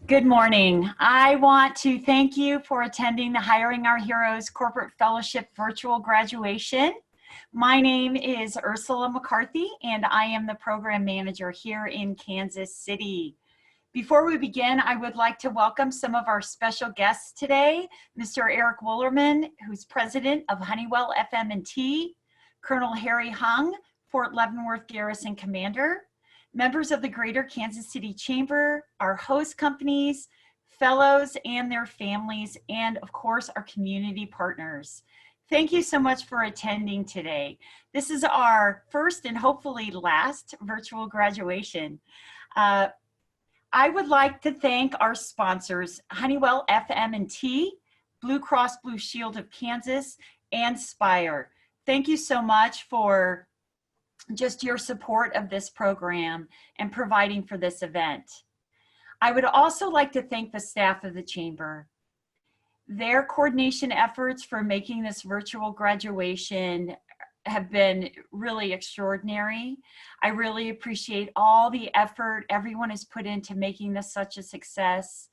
Good morning. I want to thank you for attending the Hiring Our Heroes Corporate Fellowship virtual graduation. My name is Ursula McCarthy, and I am the program manager here in Kansas City. Before we begin, I would like to welcome some of our special guests today, Mr. Eric Woolerman, who's president of Honeywell FM&T, Colonel Harry Hung, Fort Leavenworth Garrison Commander, members of the Greater Kansas City Chamber, our host companies, fellows and their families, and of course, our community partners. Thank you so much for attending today. This is our first and hopefully last virtual graduation. I would like to thank our sponsors, Honeywell FM&T, Blue Cross Blue Shield of Kansas, and Spire. Thank you so much for just your support of this program and providing for this event. I would also like to thank the staff of the Chamber. Their coordination efforts for making this virtual graduation have been really extraordinary. I really appreciate all the effort everyone has put into making this such a success.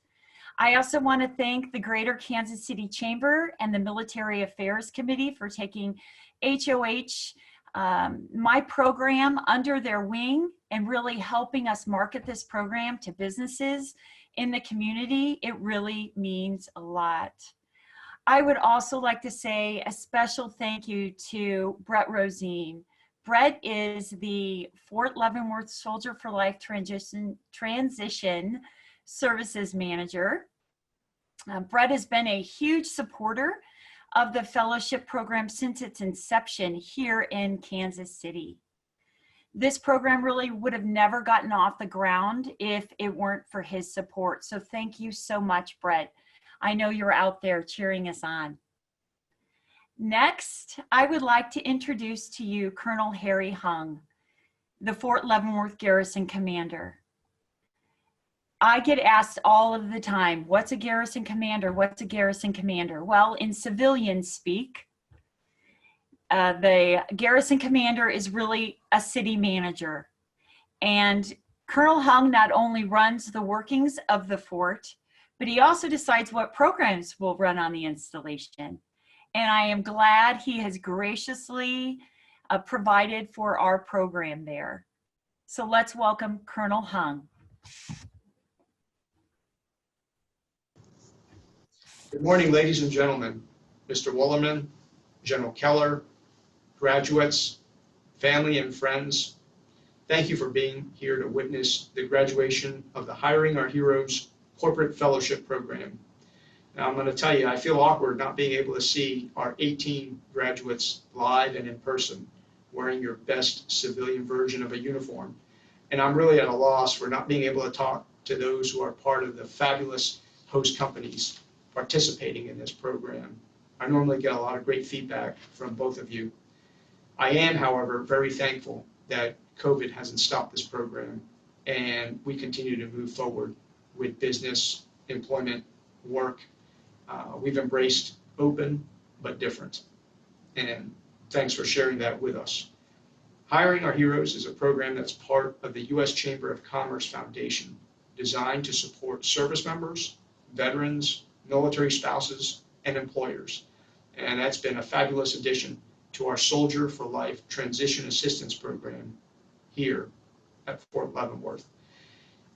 I also want to thank the Greater Kansas City Chamber and the Military Affairs Committee for taking HOH, my program, under their wing and really helping us market this program to businesses in the community. It really means a lot. I would also like to say a special thank you to Brett Rosine. Brett is the Fort Leavenworth Soldier for Life Transition Services Manager. Brett has been a huge supporter of the fellowship program since its inception here in Kansas City. This program really would have never gotten off the ground if it weren't for his support. So thank you so much, Brett. I know you're out there cheering us on. Next, I would like to introduce to you Colonel Harry Hung, the Fort Leavenworth Garrison Commander. I get asked all of the time, what's a garrison commander? What's a garrison commander? Well, in civilian speak, the garrison commander is really a city manager. And Colonel Hung not only runs the workings of the fort, but he also decides what programs will run on the installation. And I am glad he has graciously provided for our program there. So let's welcome Colonel Hung. Good morning, ladies and gentlemen, Mr. Woolerman, General Keller, graduates, family and friends. Thank you for being here to witness the graduation of the Hiring Our Heroes Corporate Fellowship Program. Now, I'm going to tell you, I feel awkward not being able to see our 18 graduates live and in person, wearing your best civilian version of a uniform. And I'm really at a loss for not being able to talk to those who are part of the fabulous host companies participating in this program. I normally get a lot of great feedback from both of you. I am, however, very thankful that COVID hasn't stopped this program and we continue to move forward with business, employment, work. We've embraced open but different. And thanks for sharing that with us. Hiring Our Heroes is a program that's part of the U.S. Chamber of Commerce Foundation, designed to support service members, veterans, military spouses, and employers. And that's been a fabulous addition to our Soldier for Life Transition Assistance Program here at Fort Leavenworth.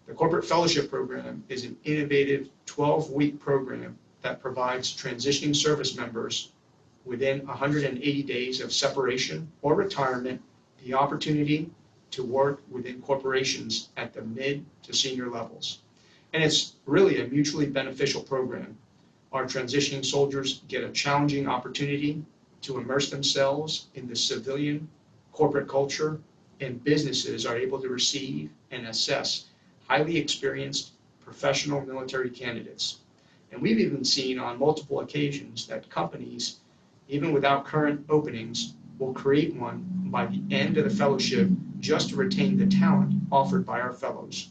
The Corporate Fellowship Program is an innovative 12-week program that provides transitioning service members within 180 days of separation or retirement the opportunity to work within corporations at the mid to senior levels. And it's really a mutually beneficial program. Our transitioning soldiers get a challenging opportunity to immerse themselves in the civilian corporate culture, and businesses are able to receive and assess highly experienced professional military candidates. And we've even seen on multiple occasions that companies, even without current openings, will create one by the end of the fellowship just to retain the talent offered by our fellows.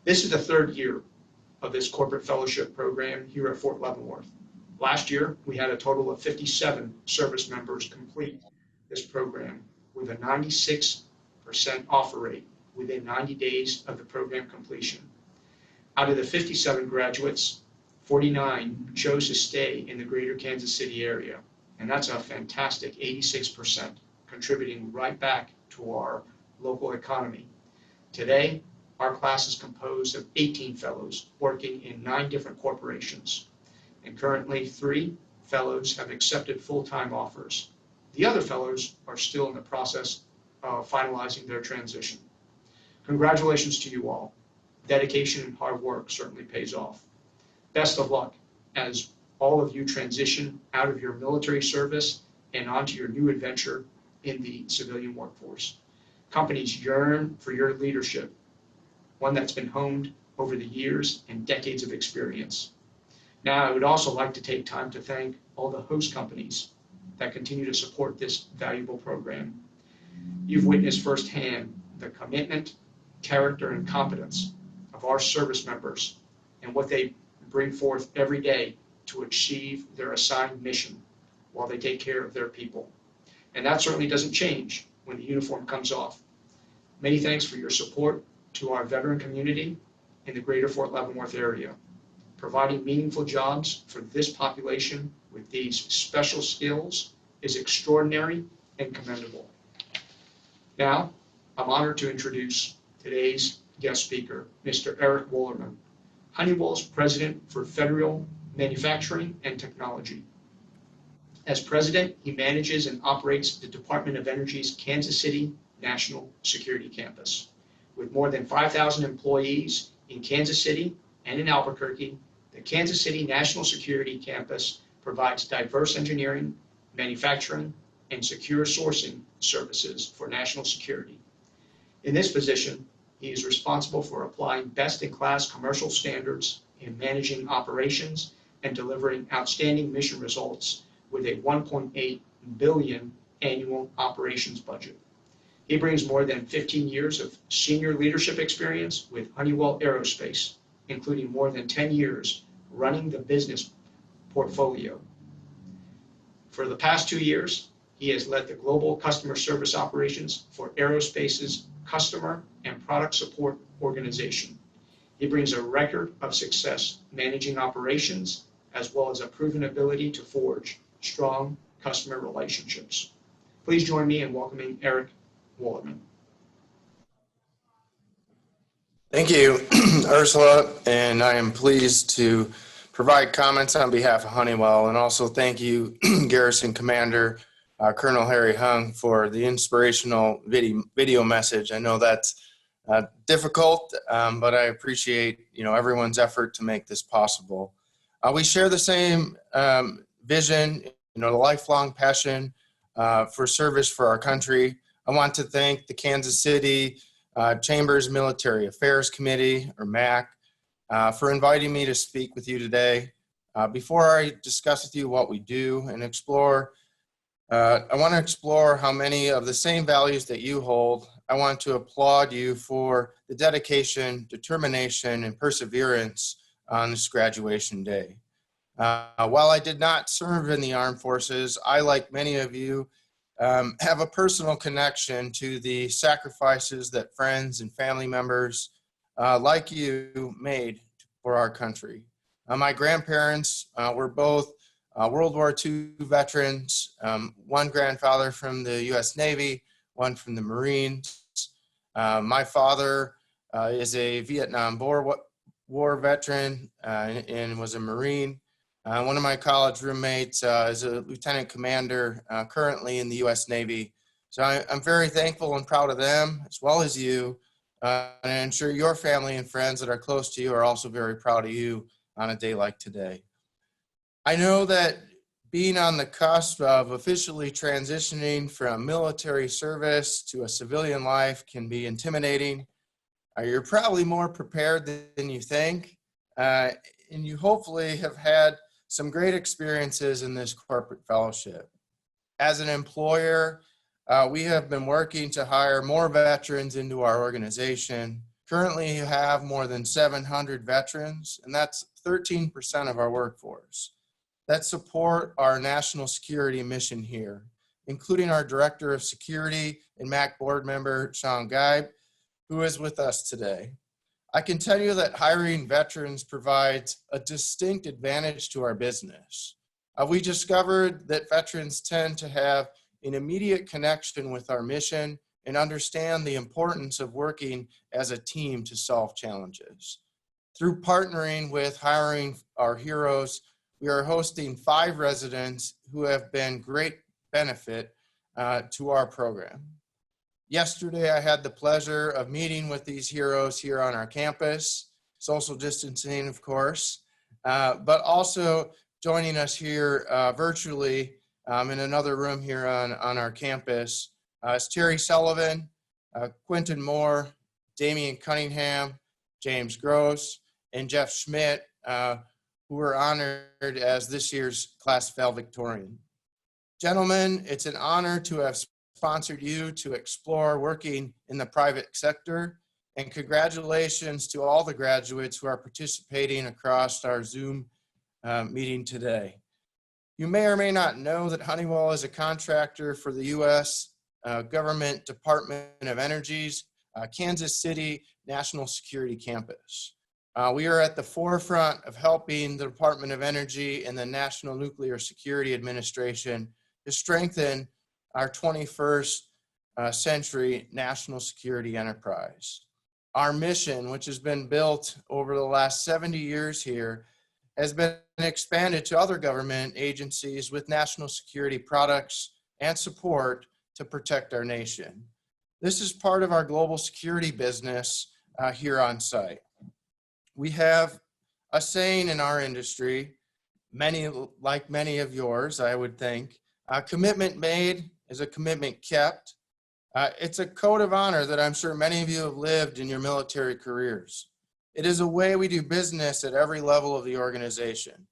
This is the third year of this corporate fellowship program here at Fort Leavenworth. Last year, we had a total of 57 service members complete this program with a 96% offer rate within 90 days of the program completion. Out of the 57 graduates, 49 chose to stay in the greater Kansas City area, and that's a fantastic 86%, contributing right back to our local economy. Today, our class is composed of 18 fellows working in 9 different corporations, and currently 3 fellows have accepted full-time offers. The other fellows are still in the process of finalizing their transition. Congratulations to you all. Dedication and hard work certainly pays off. Best of luck as all of you transition out of your military service and onto your new adventure in the civilian workforce. Companies yearn for your leadership, one that's been honed over the years and decades of experience. Now, I would also like to take time to thank all the host companies that continue to support this valuable program. You've witnessed firsthand the commitment, character, and competence of our service members and what they bring forth every day to achieve their assigned mission while they take care of their people. And that certainly doesn't change when the uniform comes off. Many thanks for your support to our veteran community in the greater Fort Leavenworth area. Providing meaningful jobs for this population with these special skills is extraordinary and commendable. Now, I'm honored to introduce today's guest speaker, Mr. Derrick Williams, Honeywell's President for Federal Manufacturing and Technology. As president, he manages and operates the Department of Energy's Kansas City National Security Campus. With more than 5,000 employees in Kansas City and in Albuquerque, the Kansas City National Security Campus provides diverse engineering, manufacturing, and secure sourcing services for national security. In this position, he is responsible for applying best-in-class commercial standards in managing operations and delivering outstanding mission results with a $1.8 billion annual operations budget. He brings more than 15 years of senior leadership experience with Honeywell Aerospace, including more than 10 years running the business portfolio. For the past 2 years, he has led the global customer service operations for Aerospace's customer and product support organization. He brings a record of success managing operations, as well as a proven ability to forge strong customer relationships. Please join me in welcoming Derrick Williams. Thank you, Ursula, and I am pleased to provide comments on behalf of Honeywell, and also thank you, Garrison Commander Colonel Harry Hung, for the inspirational video message. I know that's difficult, but I appreciate everyone's effort to make this possible. We share the same vision, the lifelong passion for service for our country. I want to thank the Kansas City Chamber's Military Affairs Committee, or MAC, for inviting me to speak with you today. Before I discuss with you what we do and explore, I want to explore how many of the same values that you hold. I want to applaud you for the dedication, determination, and perseverance on this graduation day. While I did not serve in the armed forces, I, like many of you, have a personal connection to the sacrifices that friends and family members like you made for our country. My grandparents were both World War II veterans, one grandfather from the U.S. Navy, one from the Marines. My father is a Vietnam War veteran and was a Marine. One of my college roommates is a lieutenant commander currently in the U.S. Navy. So I'm very thankful and proud of them, as well as you. And I'm sure your family and friends that are close to you are also very proud of you on a day like today. I know that being on the cusp of officially transitioning from military service to a civilian life can be intimidating. You're probably more prepared than you think, and you hopefully have had some great experiences in this corporate fellowship. As an employer, we have been working to hire more veterans into our organization. Currently, you have more than 700 veterans, and that's 13% of our workforce that support our national security mission here, including our Director of Security and MAC board member, Sean Geib, who is with us today. I can tell you that hiring veterans provides a distinct advantage to our business. We discovered that veterans tend to have an immediate connection with our mission and understand the importance of working as a team to solve challenges. Through partnering with Hiring Our Heroes, we are hosting 5 residents who have been great benefit to our program. Yesterday, I had the pleasure of meeting with these heroes here on our campus, social distancing, of course, but also joining us here virtually in another room here on our campus is Terry Sullivan, Quenton Moore, Damian Cunningham, James Gross, and Jeff Schmidt, who were honored as this year's class valedictorian. Gentlemen, it's an honor to have sponsored you to explore working in the private sector, and congratulations to all the graduates who are participating across our Zoom meeting today. You may or may not know that Honeywell is a contractor for the U.S. Government Department of Energy's Kansas City National Security Campus. We are at the forefront of helping the Department of Energy and the National Nuclear Security Administration to strengthen our 21st century national security enterprise. Our mission, which has been built over the last 70 years here, has been expanded to other government agencies with national security products and support to protect our nation. This is part of our global security business here on site. We have a saying in our industry, like many of yours, I would think, a commitment made is a commitment kept. It's a code of honor that I'm sure many of you have lived in your military careers. It is a way we do business at every level of the organization.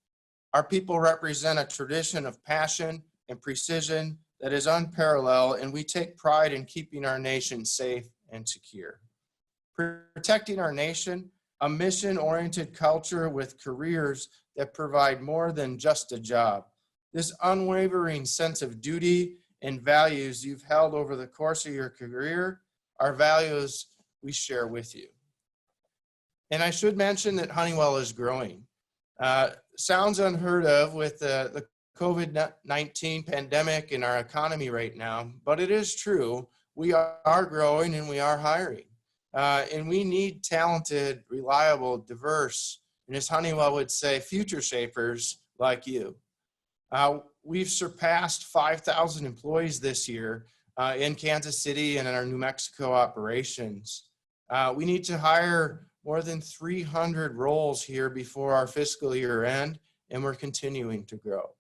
Our people represent a tradition of passion and precision that is unparalleled, and we take pride in keeping our nation safe and secure. Protecting our nation, a mission-oriented culture with careers that provide more than just a job. This unwavering sense of duty and values you've held over the course of your career are values we share with you. And I should mention that Honeywell is growing. Sounds unheard of with the COVID-19 pandemic in our economy right now, but it is true. We are growing and we are hiring. And we need talented, reliable, diverse, and as Honeywell would say, future shapers like you. We've surpassed 5,000 employees this year in Kansas City and in our New Mexico operations. We need to hire more than 300 roles here before our fiscal year end, and we're continuing to grow.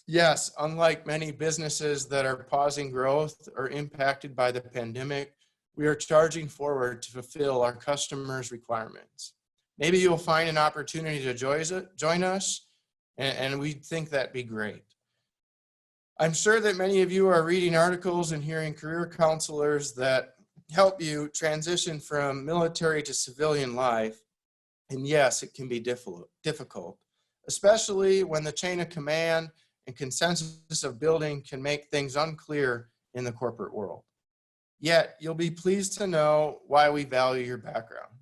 Yes, unlike many businesses that are pausing growth or impacted by the pandemic, we are charging forward to fulfill our customers' requirements. Maybe you'll find an opportunity to join us, and we think that'd be great. I'm sure that many of you are reading articles and hearing career counselors that help you transition from military to civilian life. And yes, it can be difficult, especially when the chain of command and consensus of building can make things unclear in the corporate world. Yet, you'll be pleased to know why we value your background.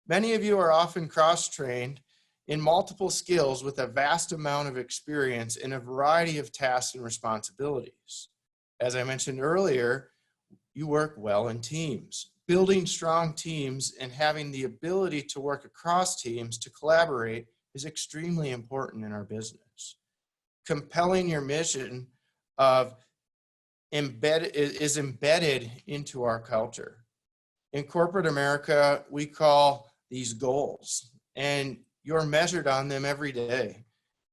Many of you are often cross-trained in multiple skills with a vast amount of experience in a variety of tasks and responsibilities. As I mentioned earlier, you work well in teams. Building strong teams and having the ability to work across teams to collaborate is extremely important in our business. Compelling your mission is embedded into our culture. In corporate America, we call these goals, and you're measured on them every day.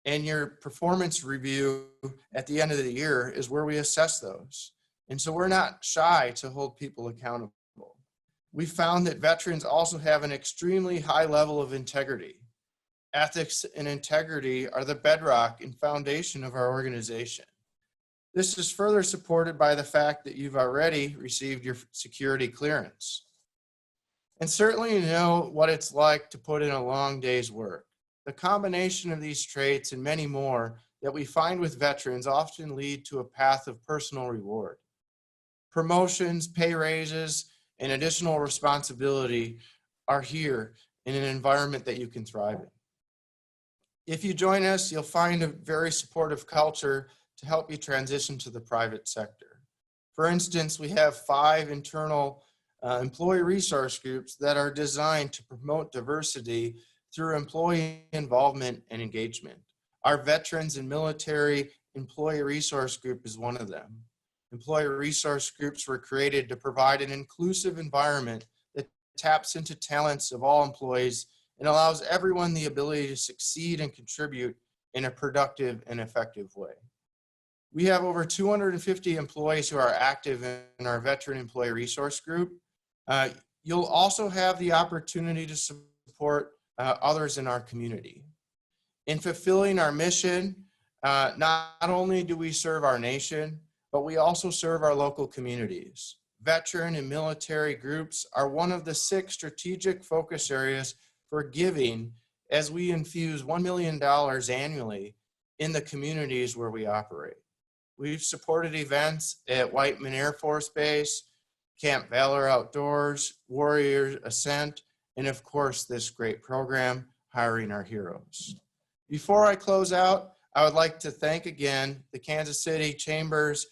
And your performance review at the end of the year is where we assess those. And so we're not shy to hold people accountable. We found that veterans also have an extremely high level of integrity. Ethics and integrity are the bedrock and foundation of our organization. This is further supported by the fact that you've already received your security clearance. And certainly you know what it's like to put in a long day's work. The combination of these traits and many more that we find with veterans often lead to a path of personal reward. Promotions, pay raises, and additional responsibility are here in an environment that you can thrive in. If you join us, you'll find a very supportive culture to help you transition to the private sector. For instance, we have 5 internal employee resource groups that are designed to promote diversity through employee involvement and engagement. Our Veterans and Military Employee Resource Group is one of them. Employee resource groups were created to provide an inclusive environment that taps into talents of all employees and allows everyone the ability to succeed and contribute in a productive and effective way. We have over 250 employees who are active in our Veteran Employee Resource Group. You'll also have the opportunity to support others in our community. In fulfilling our mission, not only do we serve our nation, but we also serve our local communities. Veteran and military groups are one of the 6 strategic focus areas for giving as we infuse $1 million annually in the communities where we operate. We've supported events at Whiteman Air Force Base, Camp Valor Outdoors, Warrior Ascent, and of course, this great program, Hiring Our Heroes. Before I close out, I would like to thank again the Kansas City Chamber's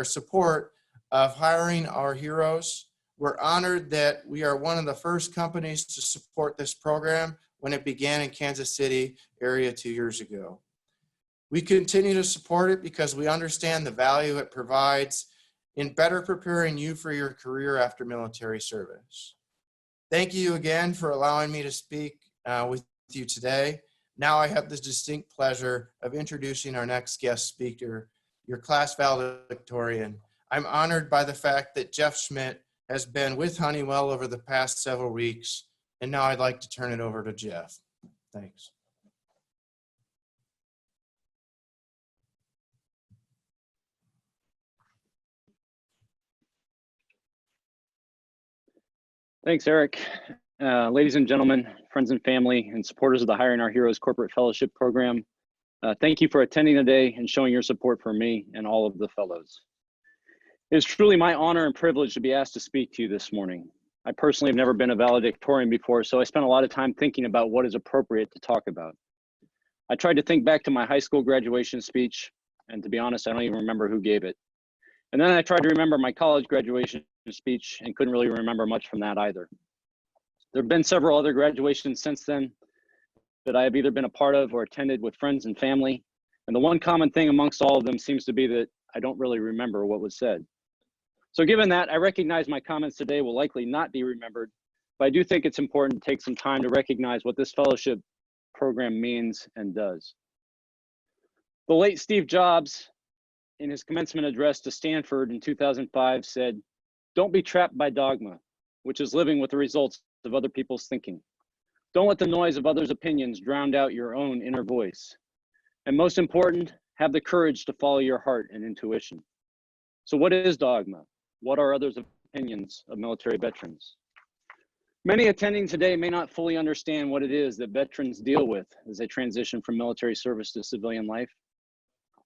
support of Hiring Our Heroes. We're honored that we are one of the first companies to support this program when it began in Kansas City area 2 years ago. We continue to support it because we understand the value it provides in better preparing you for your career after military service. Thank you again for allowing me to speak with you today. Now I have the distinct pleasure of introducing our next guest speaker, your class valedictorian. I'm honored by the fact that Jeff Schmidt has been with Honeywell over the past several weeks, and now I'd like to turn it over to Jeff. Thanks. Thanks, Eric. Ladies and gentlemen, friends and family, and supporters of the Hiring Our Heroes Corporate Fellowship Program, thank you for attending today and showing your support for me and all of the fellows. It is truly my honor and privilege to be asked to speak to you this morning. I personally have never been a valedictorian before, so I spent a lot of time thinking about what is appropriate to talk about. I tried to think back to my high school graduation speech, and to be honest, I don't even remember who gave it. And then I tried to remember my college graduation speech and couldn't really remember much from that either. There have been several other graduations since then that I have either been a part of or attended with friends and family. And the one common thing amongst all of them seems to be that I don't really remember what was said. So given that, I recognize my comments today will likely not be remembered, but I do think it's important to take some time to recognize what this fellowship program means and does. The late Steve Jobs, in his commencement address to Stanford in 2005, said, "Don't be trapped by dogma, which is living with the results of other people's thinking. Don't let the noise of others' opinions drown out your own inner voice. And most important, have the courage to follow your heart and intuition." So what is dogma? What are others' opinions of military veterans? Many attending today may not fully understand what it is that veterans deal with as they transition from military service to civilian life.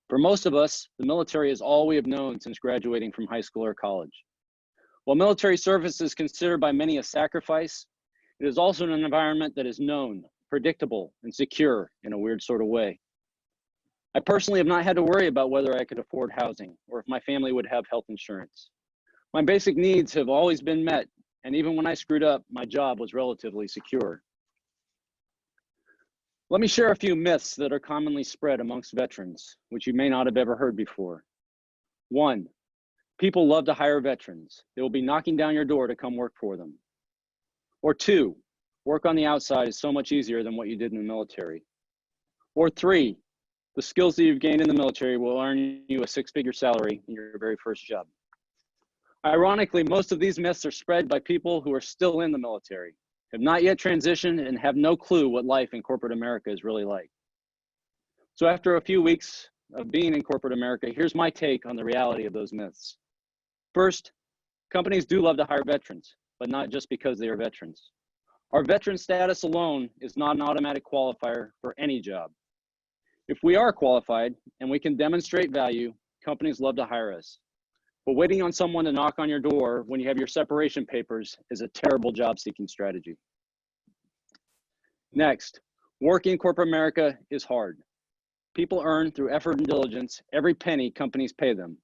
For most of us, the military is all we have known since graduating from high school or college. While military service is considered by many a sacrifice, it is also an environment that is known, predictable, and secure in a weird sort of way. I personally have not had to worry about whether I could afford housing or if my family would have health insurance. My basic needs have always been met, and even when I screwed up, my job was relatively secure. Let me share a few myths that are commonly spread amongst veterans, which you may not have ever heard before. 1, people love to hire veterans. They will be knocking down your door to come work for them. Or 2, work on the outside is so much easier than what you did in the military. Or 3, the skills that you've gained in the military will earn you a 6-figure salary in your very first job. Ironically, most of these myths are spread by people who are still in the military, have not yet transitioned, and have no clue what life in corporate America is really like. So after a few weeks of being in corporate America, here's my take on the reality of those myths. First, companies do love to hire veterans, but not just because they are veterans. Our veteran status alone is not an automatic qualifier for any job. If we are qualified and we can demonstrate value, companies love to hire us. But waiting on someone to knock on your door when you have your separation papers is a terrible job-seeking strategy. Next, working in corporate America is hard. People earn through effort and diligence every penny companies pay them.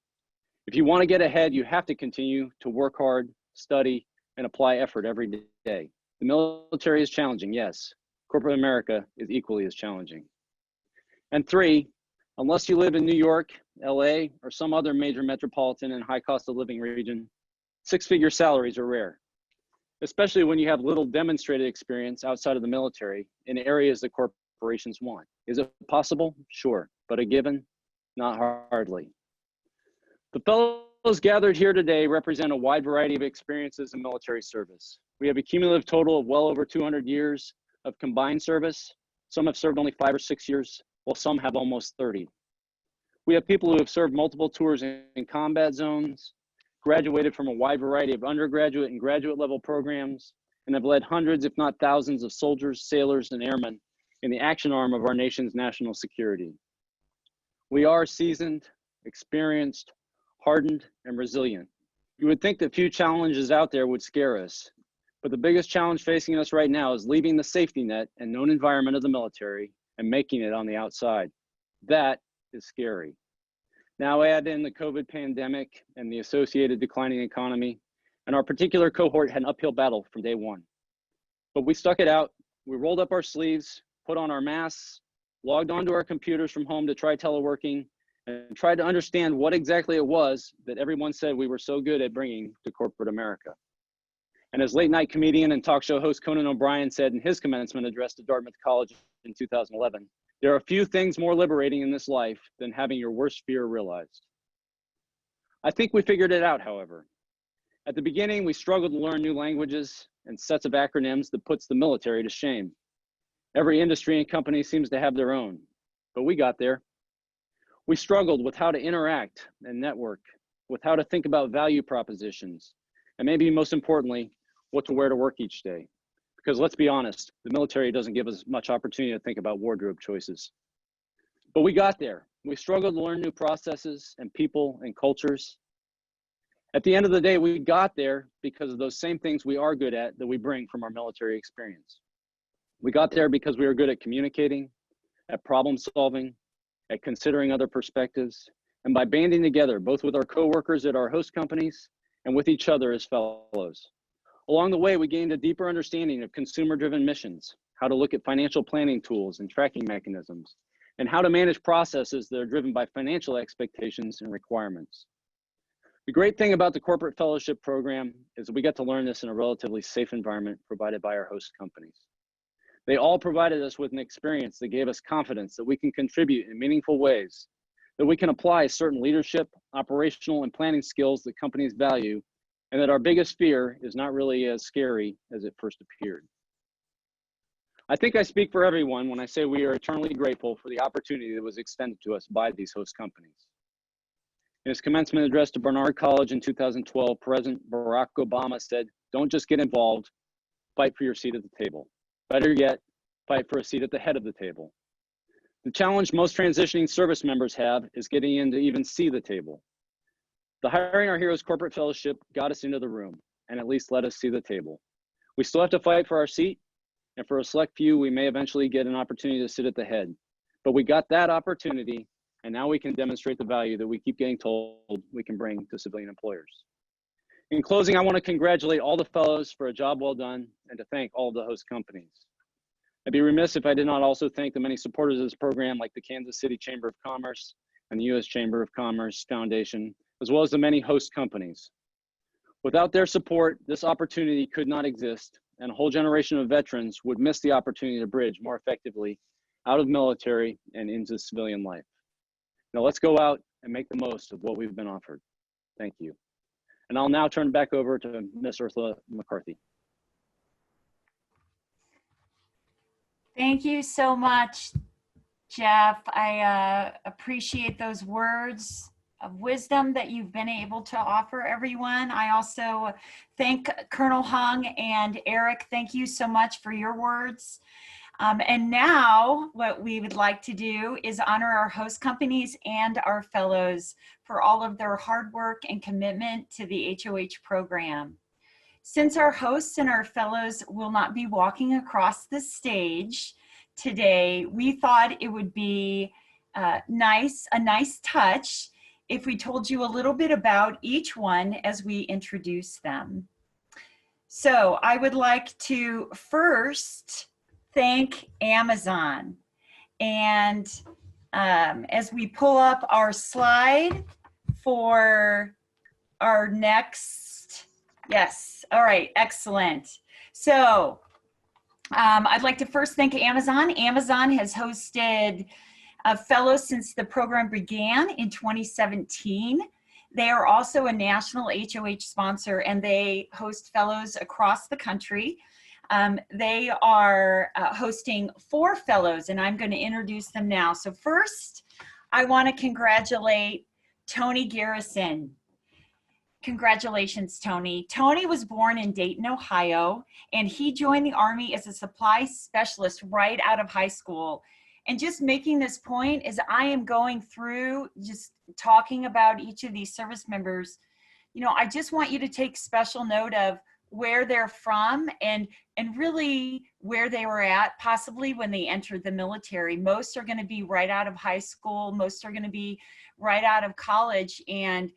If you want to get ahead, you have to continue to work hard, study, and apply effort every day. The military is challenging, yes. Corporate America is equally as challenging. And three, unless you live in New York, LA, or some other major metropolitan and high cost of living region, six-figure salaries are rare, especially when you have little demonstrated experience outside of the military in areas that corporations want. Is it possible? Sure, but a given? Not hardly. The fellows gathered here today represent a wide variety of experiences in military service. We have a cumulative total of well over 200 years of combined service. Some have served only 5 or 6 years, while some have almost 30. We have people who have served multiple tours in combat zones, graduated from a wide variety of undergraduate and graduate level programs, and have led hundreds, if not thousands, of soldiers, sailors, and airmen in the action arm of our nation's national security. We are seasoned, experienced, hardened, and resilient. You would think that few challenges out there would scare us, but the biggest challenge facing us right now is leaving the safety net and known environment of the military and making it on the outside. That is scary. Now add in the COVID pandemic and the associated declining economy, and our particular cohort had an uphill battle from day one. But we stuck it out. We rolled up our sleeves, put on our masks, logged onto our computers from home to try teleworking, and tried to understand what exactly it was that everyone said we were so good at bringing to corporate America. And as late night comedian and talk show host Conan O'Brien said in his commencement address to Dartmouth College in 2011, there are few things more liberating in this life than having your worst fear realized. I think we figured it out, however. At the beginning, we struggled to learn new languages and sets of acronyms that puts the military to shame. Every industry and company seems to have their own, but we got there. We struggled with how to interact and network, with how to think about value propositions, and maybe most importantly, what to wear to work each day. Because let's be honest, the military doesn't give us much opportunity to think about wardrobe choices. But we got there. We struggled to learn new processes and people and cultures. At the end of the day, we got there because of those same things we are good at that we bring from our military experience. We got there because we are good at communicating, at problem solving, at considering other perspectives, and by banding together, both with our coworkers at our host companies and with each other as fellows. Along the way, we gained a deeper understanding of consumer-driven missions, how to look at financial planning tools and tracking mechanisms, and how to manage processes that are driven by financial expectations and requirements. The great thing about the Corporate Fellowship Program is that we get to learn this in a relatively safe environment provided by our host companies. They all provided us with an experience that gave us confidence that we can contribute in meaningful ways, that we can apply certain leadership, operational, and planning skills that companies value, and that our biggest fear is not really as scary as it first appeared. I think I speak for everyone when I say we are eternally grateful for the opportunity that was extended to us by these host companies. In his commencement address to Barnard College in 2012, President Barack Obama said, "Don't just get involved, fight for your seat at the table. Better yet, fight for a seat at the head of the table." The challenge most transitioning service members have is getting in to even see the table. The Hiring Our Heroes Corporate Fellowship got us into the room and at least let us see the table. We still have to fight for our seat, and for a select few, we may eventually get an opportunity to sit at the head. But we got that opportunity, and now we can demonstrate the value that we keep getting told we can bring to civilian employers. In closing, I want to congratulate all the fellows for a job well done and to thank all of the host companies. I'd be remiss if I did not also thank the many supporters of this program, like the Kansas City Chamber of Commerce and the U.S. Chamber of Commerce Foundation, as well as the many host companies. Without their support, this opportunity could not exist, and a whole generation of veterans would miss the opportunity to bridge more effectively out of military and into civilian life. Now let's go out and make the most of what we've been offered. Thank you. And I'll now turn back over to Ms. Ursula McCarthy. Thank you so much, Jeff. I appreciate those words of wisdom that you've been able to offer everyone. I also thank Colonel Hung and Eric. Thank you so much for your words. And now what we would like to do is honor our host companies and our fellows for all of their hard work and commitment to the HOH program. Since our hosts and our fellows will not be walking across the stage today, we thought it would be a nice touch if we told you a little bit about each one as we introduce them. So I would like to first thank Amazon. And as we pull up our slide for our next, yes, all right, excellent. So I'd like to first thank Amazon. Amazon has hosted fellows since the program began in 2017. They are also a national HOH sponsor, and they host fellows across the country. They are hosting 4 fellows, and I'm going to introduce them now. So first, I want to congratulate Tony Garrison. Congratulations, Tony. Tony was born in Dayton, Ohio, and he joined the Army as a supply specialist right out of high school. And just making this point as I am going through just talking about each of these service members, you know, I just want you to take special note of where they're from and really where they were at possibly when they entered the military. Most are going to be right out of high school. Most are going to be right out of college. And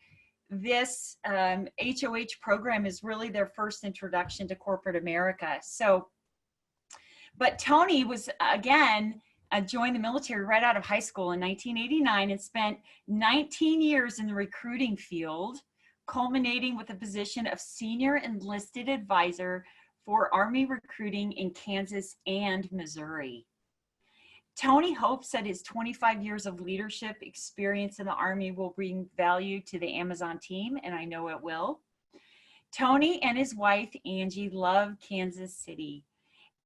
this HOH program is really their first introduction to corporate America. So, but Tony was, again, joined the military right out of high school in 1989 and spent 19 years in the recruiting field, culminating with the position of senior enlisted advisor for Army recruiting in Kansas and Missouri. Tony hopes that his 25 years of leadership experience in the Army will bring value to the Amazon team, and I know it will. Tony and his wife, Angie, love Kansas City,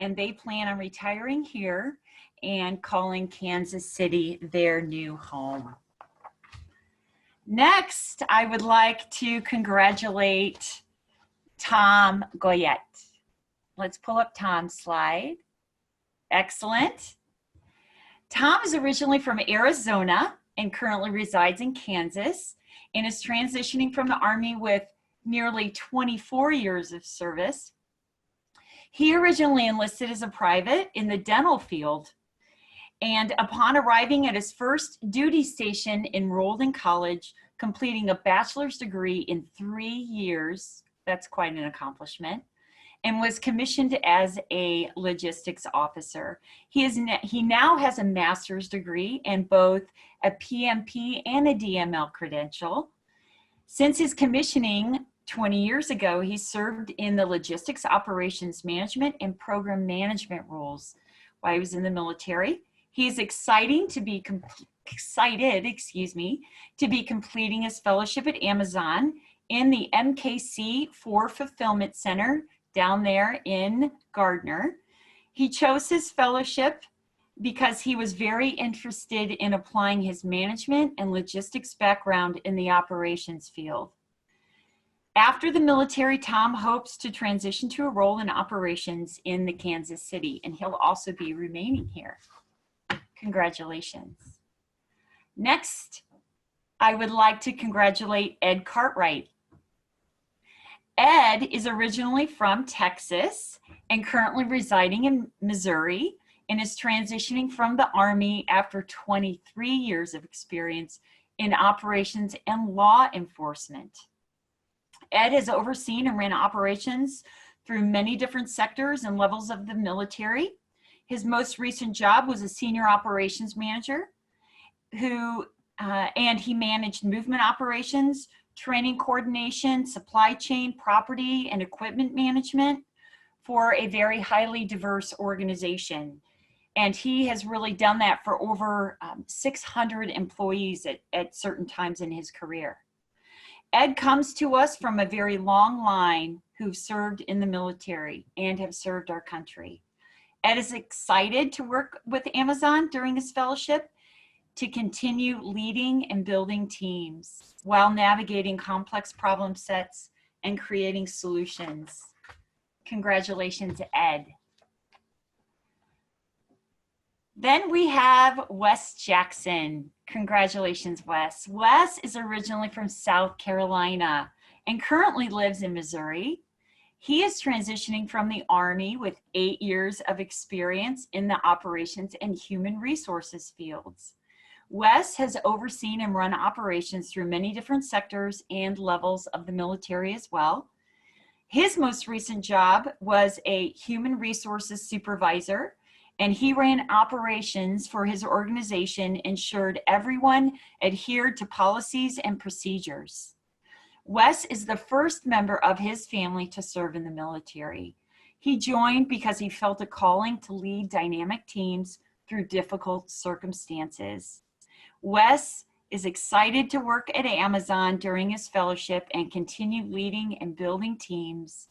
and they plan on retiring here and calling Kansas City their new home. Next, I would like to congratulate Tom Goyette. Let's pull up Tom's slide. Excellent. Tom is originally from Arizona and currently resides in Kansas and is transitioning from the Army with nearly 24 years of service. He originally enlisted as a private in the dental field, and upon arriving at his first duty station, enrolled in college, completing a bachelor's degree in 3 years, that's quite an accomplishment, and was commissioned as a logistics officer. He now has a master's degree and both a PMP and a DML credential. Since his commissioning 20 years ago, he served in the logistics operations management and program management roles while he was in the military. He is excited to be completing his fellowship at Amazon in the MKC 4 Fulfillment Center down there in Gardner. He chose his fellowship because he was very interested in applying his management and logistics background in the operations field. After the military, Tom hopes to transition to a role in operations in the Kansas City, and he'll also be remaining here. Congratulations. Next, I would like to congratulate Ed Cartwright. Ed is originally from Texas and currently residing in Missouri and is transitioning from the Army after 23 years of experience in operations and law enforcement. Ed has overseen and ran operations through many different sectors and levels of the military. His most recent job was a senior operations manager and he managed movement operations, training coordination, supply chain, property, and equipment management for a very highly diverse organization. And he has really done that for over 600 employees at certain times in his career. Ed comes to us from a very long line who've served in the military and have served our country. Ed is excited to work with Amazon during his fellowship to continue leading and building teams while navigating complex problem sets and creating solutions. Congratulations, Ed. Then we have Wes Jackson. Congratulations, Wes. Wes is originally from South Carolina and currently lives in Missouri. He is transitioning from the Army with 8 years of experience in the operations and human resources fields. Wes has overseen and run operations through many different sectors and levels of the military as well. His most recent job was a human resources supervisor, and he ran operations for his organization, ensured everyone adhered to policies and procedures. Wes is the first member of his family to serve in the military. He joined because he felt a calling to lead dynamic teams through difficult circumstances. Wes is excited to work at Amazon during his fellowship and continue leading and building teams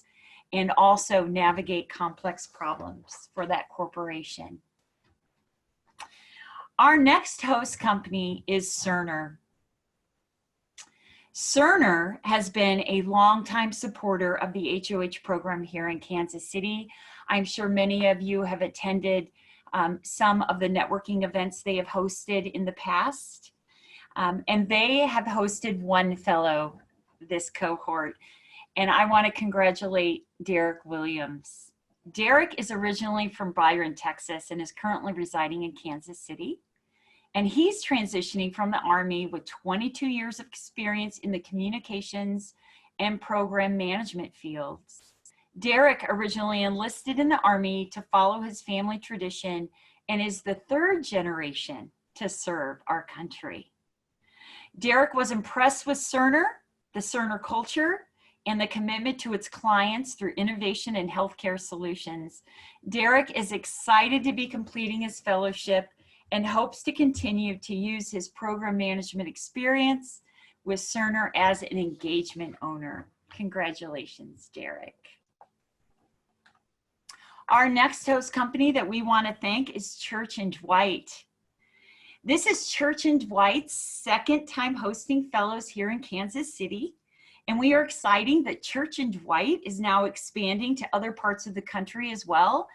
and also navigate complex problems for that corporation. Our next host company is Cerner. Cerner has been a longtime supporter of the HOH program here in Kansas City. I'm sure many of you have attended some of the networking events they have hosted in the past. And they have hosted one fellow, this cohort. And I want to congratulate Derrick Williams. Derrick is originally from Byron, Texas, and is currently residing in Kansas City. And he's transitioning from the Army with 22 years of experience in the communications and program management fields. Derrick originally enlisted in the Army to follow his family tradition and is the third generation to serve our country. Derrick was impressed with Cerner, the Cerner culture, and the commitment to its clients through innovation and healthcare solutions. Derrick is excited to be completing his fellowship and hopes to continue to use his program management experience with Cerner as an engagement owner. Congratulations, Derrick. Our next host company that we want to thank is Church and Dwight. This is Church and Dwight's second time hosting fellows here in Kansas City. And we are excited that Church and Dwight is now expanding to other parts of the country as well,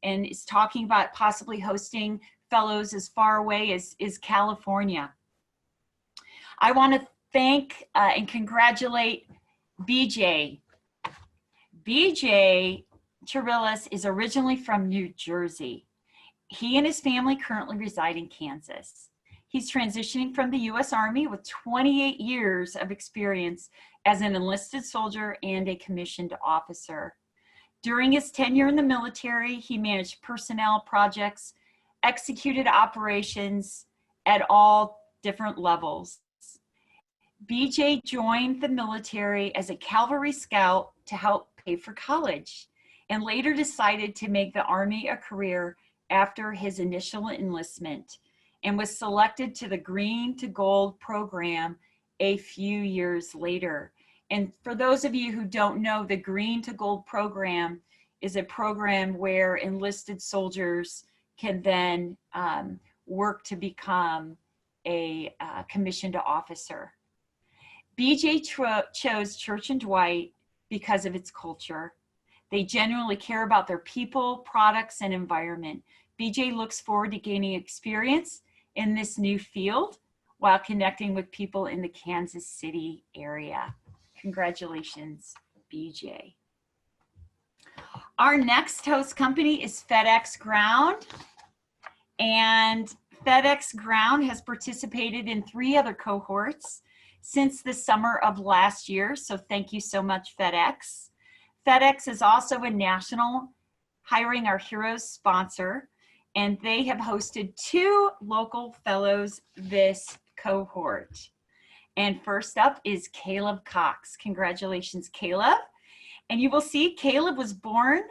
and is talking about possibly hosting fellows as far away as California. I want to thank and congratulate BJ. BJ Chirillis is originally from New Jersey. He and his family currently reside in Kansas. He's transitioning from the U.S. Army with 28 years of experience as an enlisted soldier and a commissioned officer. During his tenure in the military, he managed personnel projects, executed operations at all different levels. BJ joined the military as a cavalry scout to help pay for college, and later decided to make the Army a career after his initial enlistment, and was selected to the Green to Gold program a few years later. And for those of you who don't know, the Green to Gold program is a program where enlisted soldiers can then work to become a commissioned officer. BJ chose Church and Dwight because of its culture. They genuinely care about their people, products, and environment. BJ looks forward to gaining experience in this new field while connecting with people in the Kansas City area. Congratulations, BJ. Our next host company is FedEx Ground. And FedEx Ground has participated in 3 other cohorts since the summer of last year. So thank you so much, FedEx. FedEx is also a national Hiring Our Heroes sponsor, and they have hosted 2 local fellows this cohort. And first up is Caleb Cox. Congratulations, Caleb. And you will see Caleb was born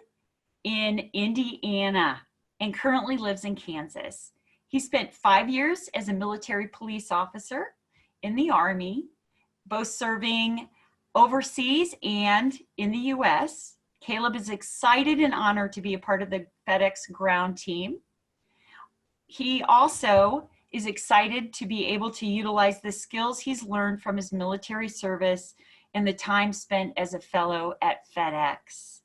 in Indiana and currently lives in Kansas. He spent 5 years as a military police officer in the Army, both serving overseas and in the US. Caleb is excited and honored to be a part of the FedEx Ground team. He also is excited to be able to utilize the skills he's learned from his military service and the time spent as a fellow at FedEx.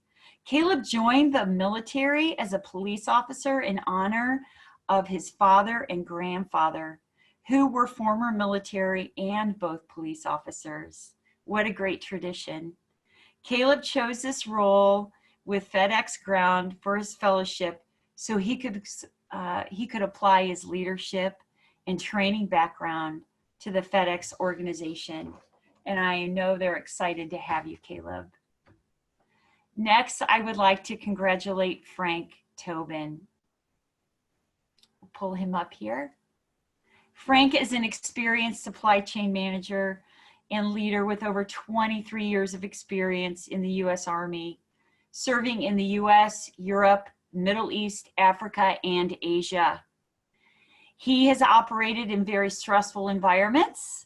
Caleb joined the military as a police officer in honor of his father and grandfather, who were former military and both police officers. What a great tradition. Caleb chose this role with FedEx Ground for his fellowship so he could apply his leadership and training background to the FedEx organization. And I know they're excited to have you, Caleb. Next, I would like to congratulate Frank Tobin. We'll pull him up here. Frank is an experienced supply chain manager and leader with over 23 years of experience in the U.S. Army, serving in the U.S., Europe, Middle East, Africa, and Asia. He has operated in very stressful environments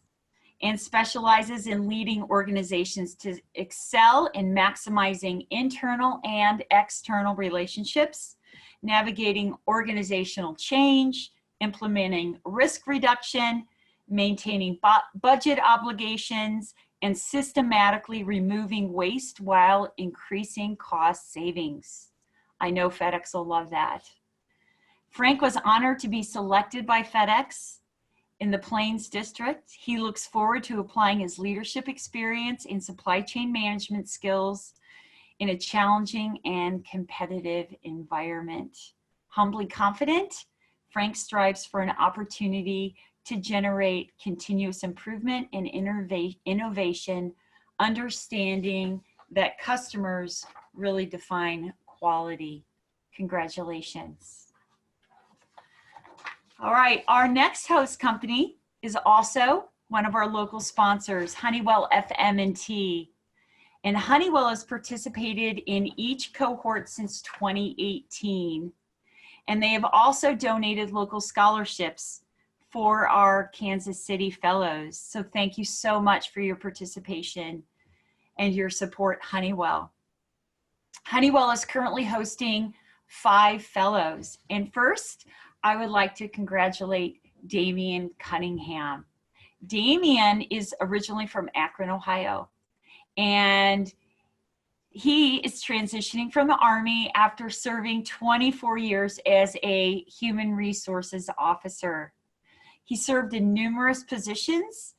and specializes in leading organizations to excel in maximizing internal and external relationships, navigating organizational change, implementing risk reduction, maintaining budget obligations, and systematically removing waste while increasing cost savings. I know FedEx will love that. Frank was honored to be selected by FedEx in the Plains District. He looks forward to applying his leadership experience in supply chain management skills in a challenging and competitive environment. Humbly confident, Frank strives for an opportunity to generate continuous improvement and innovation, understanding that customers really define quality. Congratulations. All right, our next host company is also one of our local sponsors, Honeywell FM&T. And Honeywell has participated in each cohort since 2018. And they have also donated local scholarships for our Kansas City fellows. So thank you so much for your participation and your support, Honeywell. Honeywell is currently hosting 5 fellows. And first, I would like to congratulate Damian Cunningham. Damian is originally from Akron, Ohio, and he is transitioning from the Army after serving 24 years as a human resources officer. He served in numerous positions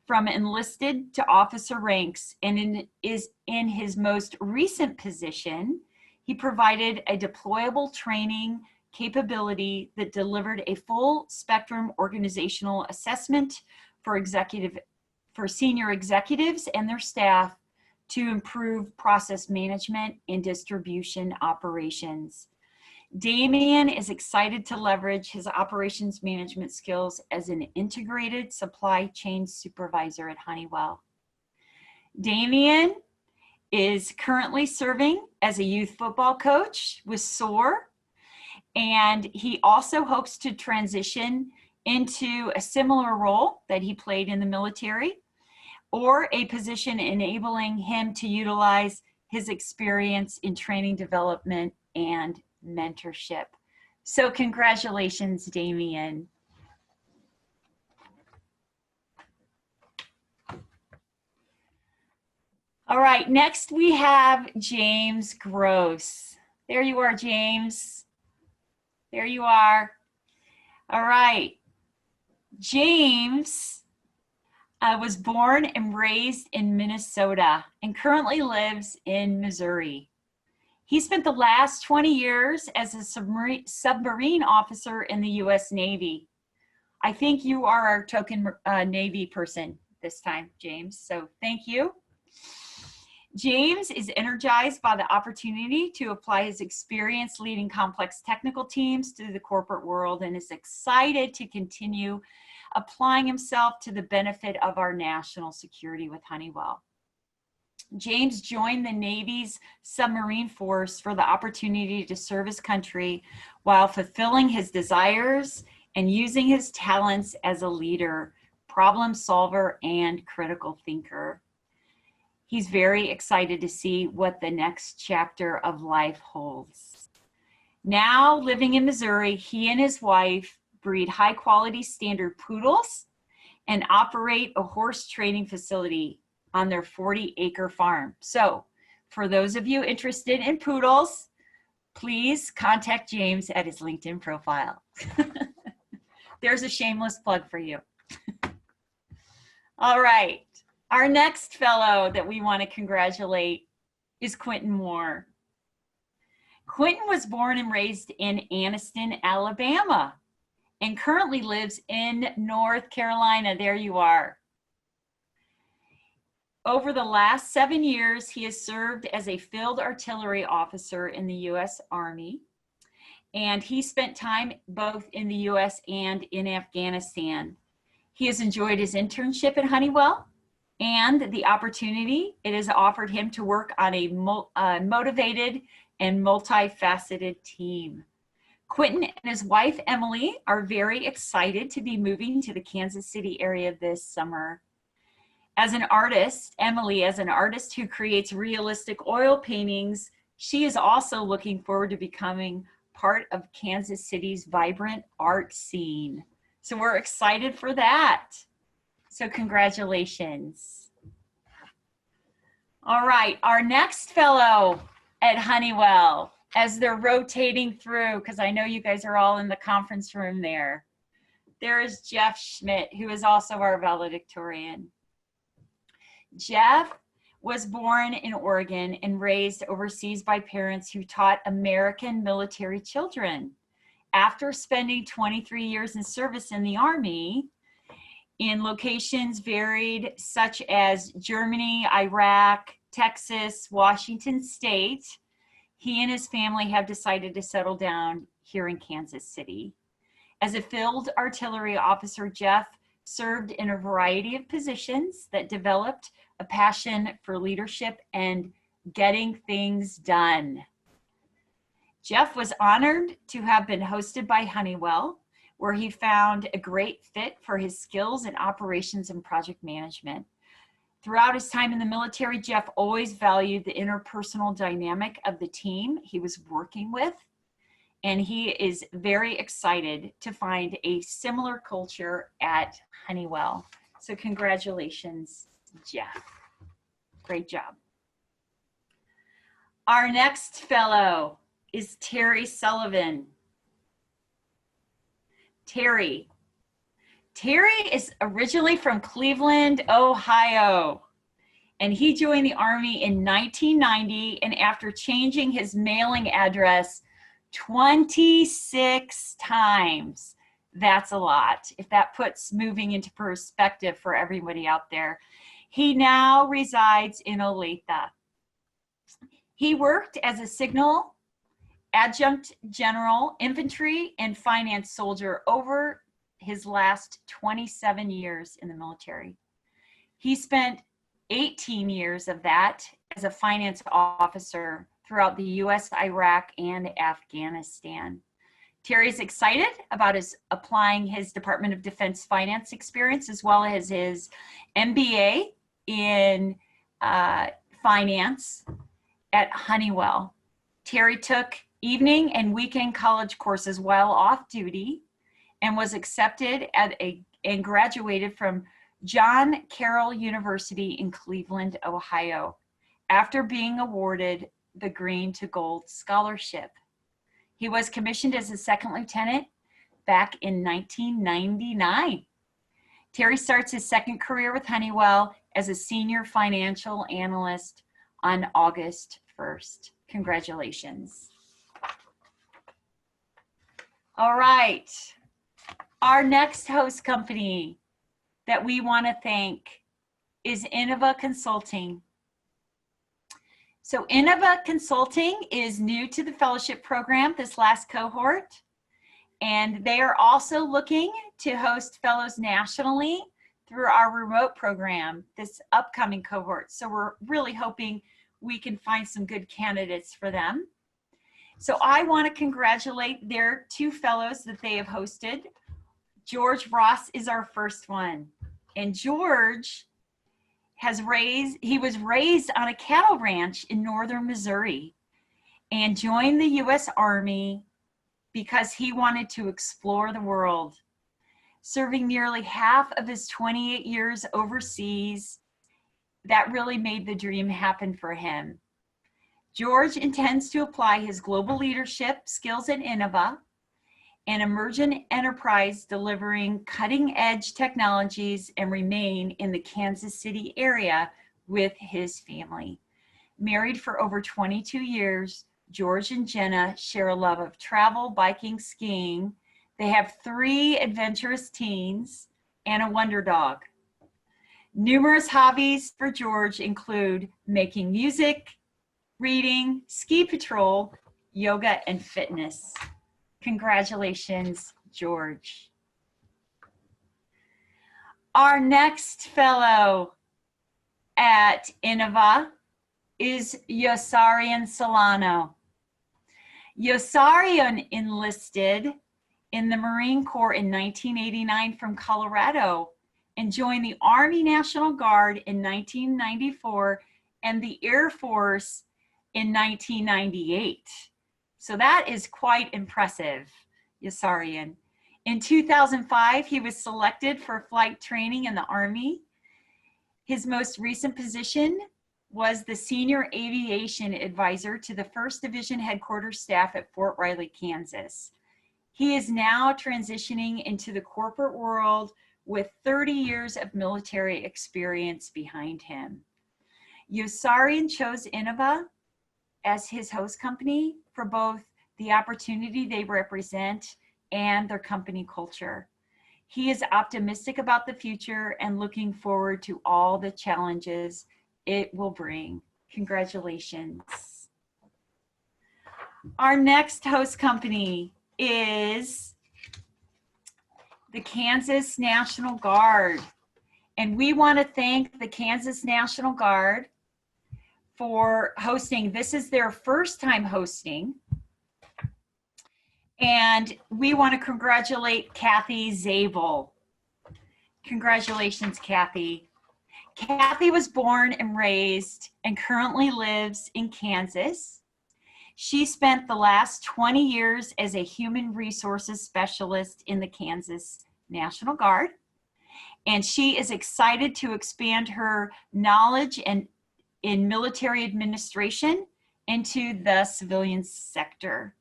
from enlisted to officer ranks, and in his most recent position, he provided a deployable training capability that delivered a full spectrum organizational assessment for senior executives and their staff to improve process management and distribution operations. Damian is excited to leverage his operations management skills as an integrated supply chain supervisor at Honeywell. Damian is currently serving as a youth football coach with SOAR, and he also hopes to transition into a similar role that he played in the military, or a position enabling him to utilize his experience in training development and mentorship. So congratulations, Damian. All right, next we have James Gross. There you are, James. There you are. All right. James was born and raised in Minnesota and currently lives in Missouri. He spent the last 20 years as a submarine officer in the U.S. Navy. I think you are our token Navy person this time, James, so thank you. James is energized by the opportunity to apply his experience leading complex technical teams to the corporate world and is excited to continue applying himself to the benefit of our national security with Honeywell. James joined the Navy's submarine force for the opportunity to serve his country while fulfilling his desires and using his talents as a leader, problem solver, and critical thinker. He's very excited to see what the next chapter of life holds. Now living in Missouri, he and his wife breed high quality standard poodles and operate a horse training facility on their 40-acre farm. So for those of you interested in poodles, please contact James at his LinkedIn profile. There's a shameless plug for you. All right. Our next fellow that we want to congratulate is Quenton Moore. Quenton was born and raised in Anniston, Alabama, and currently lives in North Carolina. There you are. Over the last 7 years, he has served as a field artillery officer in the U.S. Army, and he spent time both in the U.S. and in Afghanistan. He has enjoyed his internship at Honeywell and the opportunity it has offered him to work on a motivated and multifaceted team. Quenton and his wife, Emily, are very excited to be moving to the Kansas City area this summer. As an artist, Emily, as an artist who creates realistic oil paintings, she is also looking forward to becoming part of Kansas City's vibrant art scene. So we're excited for that. So congratulations. All right, our next fellow at Honeywell, as they're rotating through, because I know you guys are all in the conference room there. There is Jeff Schmidt, who is also our valedictorian. Jeff was born in Oregon and raised overseas by parents who taught American military children. After spending 23 years in service in the Army, in locations varied such as Germany, Iraq, Texas, Washington State, he and his family have decided to settle down here in Kansas City. As a field artillery officer, Jeff served in a variety of positions that developed a passion for leadership and getting things done. Jeff was honored to have been hosted by Honeywell, where he found a great fit for his skills in operations and project management. Throughout his time in the military, Jeff always valued the interpersonal dynamic of the team he was working with, and he is very excited to find a similar culture at Honeywell. So congratulations, Jeff. Great job. Our next fellow is Terry Sullivan. Terry is originally from Cleveland, Ohio, and he joined the Army in 1990, and after changing his mailing address 26 times, that's a lot. If that puts moving into perspective for everybody out there, he now resides in Olathe. He worked as a signal adjutant general, infantry, and finance soldier over his last 27 years in the military. He spent 18 years of that as a finance officer throughout the US, Iraq, and Afghanistan. Terry's excited about applying his Department of Defense finance experience as well as his MBA in finance at Honeywell. Terry took evening and weekend college courses while off duty and was accepted and graduated from John Carroll University in Cleveland, Ohio, after being awarded the Green to Gold Scholarship. He was commissioned as a second lieutenant back in 1999. Terry starts his second career with Honeywell as a senior financial analyst on August 1st. Congratulations. All right, our next host company that we want to thank is Innova Consulting. So Innova Consulting is new to the fellowship program this last cohort, and they are also looking to host fellows nationally through our remote program this upcoming cohort. So we're really hoping we can find some good candidates for them. So I want to congratulate their two fellows that they have hosted. George Ross is our first one, and George was raised on a cattle ranch in northern Missouri and joined the U.S. Army because he wanted to explore the world. Serving nearly half of his 28 years overseas, that really made the dream happen for him. George intends to apply his global leadership skills at Innova, an emergent enterprise delivering cutting-edge technologies, and remain in the Kansas City area with his family. Married for over 22 years, George and Jenna share a love of travel, biking, skiing. They have 3 adventurous teens and a wonder dog. Numerous hobbies for George include making music, reading, ski patrol, yoga, and fitness. Congratulations, George. Our next fellow at Innova is Yossarian Silano. Yossarian enlisted in the Marine Corps in 1989 from Colorado and joined the Army National Guard in 1994 and the Air Force in 1998. So that is quite impressive, Yossarian. In 2005, he was selected for flight training in the Army. His most recent position was the Senior Aviation Advisor to the 1st Division Headquarters Staff at Fort Riley, Kansas. He is now transitioning into the corporate world with 30 years of military experience behind him. Yossarian chose Innova as his host company for both the opportunity they represent and their company culture. He is optimistic about the future and looking forward to all the challenges it will bring. Congratulations. Our next host company is the Kansas National Guard. And we want to thank the Kansas National Guard for hosting. This is their first time hosting. And we want to congratulate Kathy Zabel. Congratulations, Kathy. Kathy was born and raised and currently lives in Kansas. She spent the last 20 years as a human resources specialist in the Kansas National Guard. And she is excited to expand her knowledge in military administration into the civilian sector.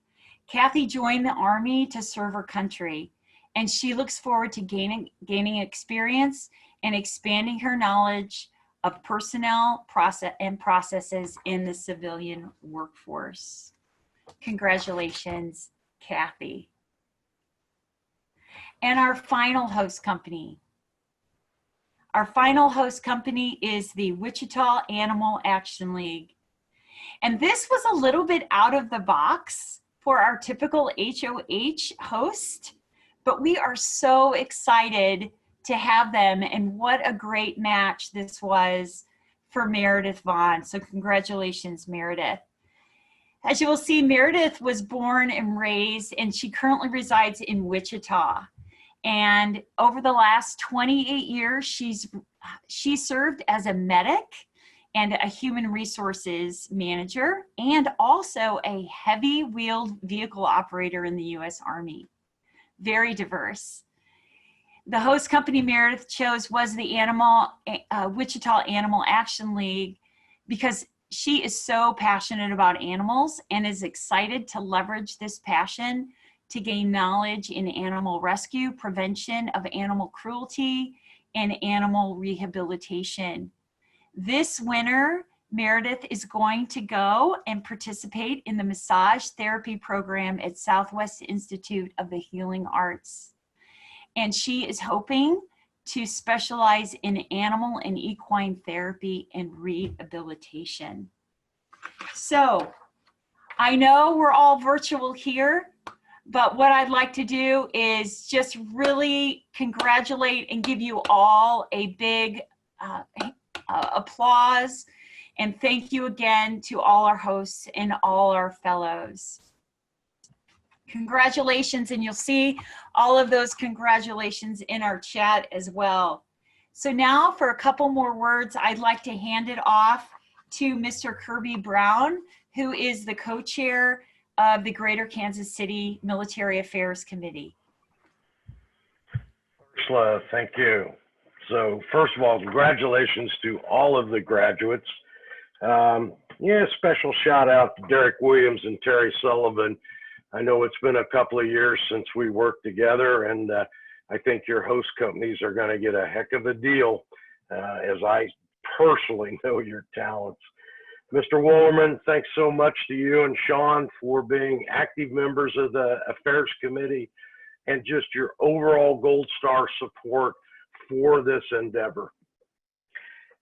Kathy joined the Army to serve her country, and she looks forward to gaining experience and expanding her knowledge of personnel processes in the civilian workforce. Congratulations, Kathy. And our final host company. Our final host company is the Wichita Animal Action League. And this was a little bit out of the box for our typical HOH host, but we are so excited to have them, and what a great match this was for Meredith Vaughn. So congratulations, Meredith. As you will see, Meredith was born and raised, and she currently resides in Wichita. And over the last 28 years, she served as a medic and a human resources manager, and also a heavy-wheeled vehicle operator in the U.S. Army. Very diverse. The host company Meredith chose was the Wichita Animal Action League because she is so passionate about animals and is excited to leverage this passion to gain knowledge in animal rescue, prevention of animal cruelty, and animal rehabilitation. This winter, Meredith is going to go and participate in the massage therapy program at Southwest Institute of the Healing Arts. And she is hoping to specialize in animal and equine therapy and rehabilitation. So I know we're all virtual here, but what I'd like to do is just really congratulate and give you all a big applause, and thank you again to all our hosts and all our fellows. Congratulations, and you'll see all of those congratulations in our chat as well. So now for a couple more words, I'd like to hand it off to Mr. Kirby Brown, who is the co-chair of the Greater Kansas City Military Affairs Committee. Ursula, thank you. So first of all, congratulations to all of the graduates. Yeah, special shout out to Derrick Williams and Terry Sullivan. I know it's been a couple of years since we worked together, and I think your host companies are going to get a heck of a deal, as I personally know your talents. Mr. Wollerman, thanks so much to you and Sean for being active members of the Affairs Committee and just your overall Gold Star support for this endeavor.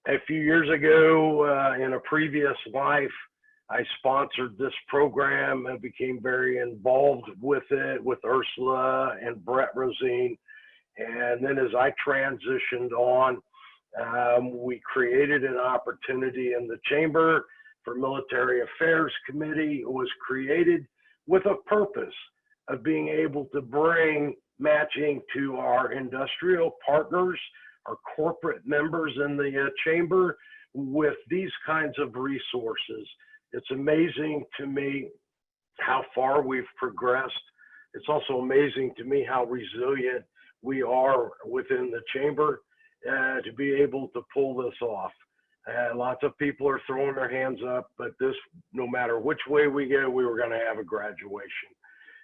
A few years ago, in a previous life, I sponsored this program and became very involved with it with Ursula and Brett Rosine. And then as I transitioned on, we created an opportunity in the Chamber for Military Affairs Committee. It was created with a purpose of being able to bring matching to our industrial partners, our corporate members in the Chamber with these kinds of resources. It's amazing to me how far we've progressed. It's also amazing to me how resilient we are within the Chamber to be able to pull this off. Lots of people are throwing their hands up, but this, no matter which way we go, we were going to have a graduation.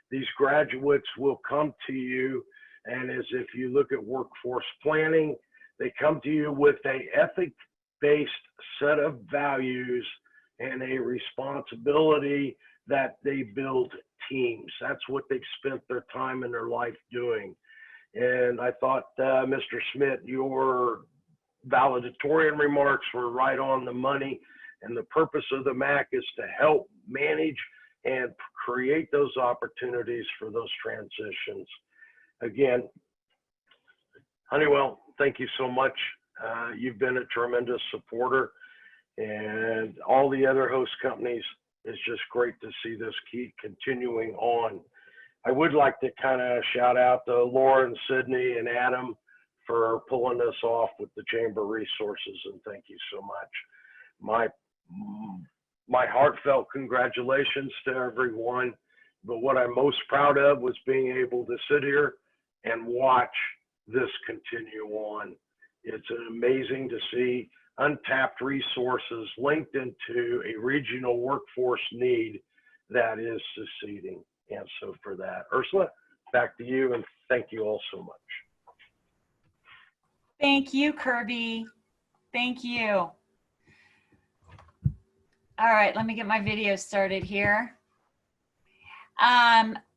These graduates will come to you, and as if you look at workforce planning, they come to you with a ethic-based set of values and a responsibility that they build teams. That's what they've spent their time in their life doing. And I thought, Mr. Schmidt, your valedictorian remarks were right on the money. And the purpose of the MAC is to help manage and create those opportunities for those transitions. Again, Honeywell, thank you so much. You've been a tremendous supporter, and all the other host companies. It's just great to see this keep continuing on. I would like to kind of shout out to Laura and Sydney and Adam for pulling this off with the Chamber resources, and thank you so much. My heartfelt congratulations to everyone, but what I'm most proud of was being able to sit here and watch this continue on. It's amazing to see untapped resources linked into a regional workforce need that is succeeding. And so for that, Ursula, back to you, and thank you all so much. Thank you, Kirby. Thank you. All right, let me get my video started here.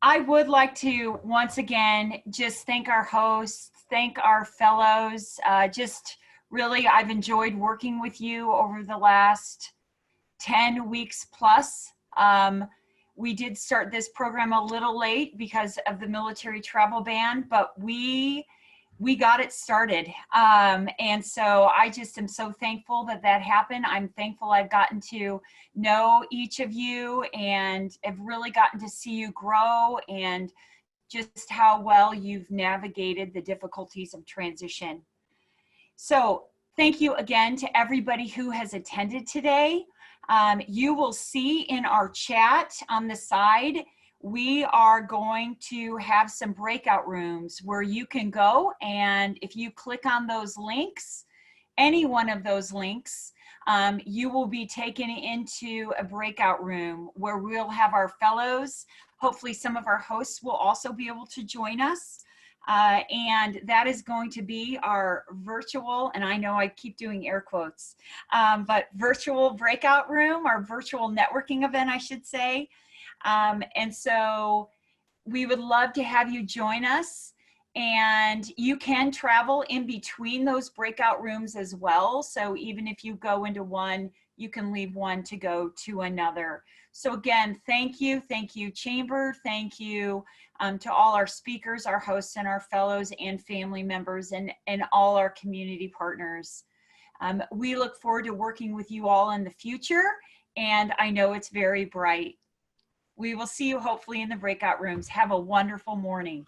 I would like to once again just thank our hosts, thank our fellows. Just really, I've enjoyed working with you over the last 10 weeks plus. We did start this program a little late because of the military travel ban, but we got it started. And so I just am so thankful that that happened. I'm thankful I've gotten to know each of you and have really gotten to see you grow and just how well you've navigated the difficulties of transition. So thank you again to everybody who has attended today. You will see in our chat on the side, we are going to have some breakout rooms where you can go, and if you click on those links, any one of those links, you will be taken into a breakout room where we'll have our fellows. Hopefully some of our hosts will also be able to join us. And that is going to be our virtual, and I know I keep doing air quotes, but virtual breakout room, our virtual networking event, I should say. And so we would love to have you join us, and you can travel in between those breakout rooms as well. So even if you go into one, you can leave one to go to another. So again, thank you Chamber, thank you to all our speakers, our hosts, and our fellows and family members, and all our community partners. We look forward to working with you all in the future, and I know it's very bright. We will see you hopefully in the breakout rooms. Have a wonderful morning.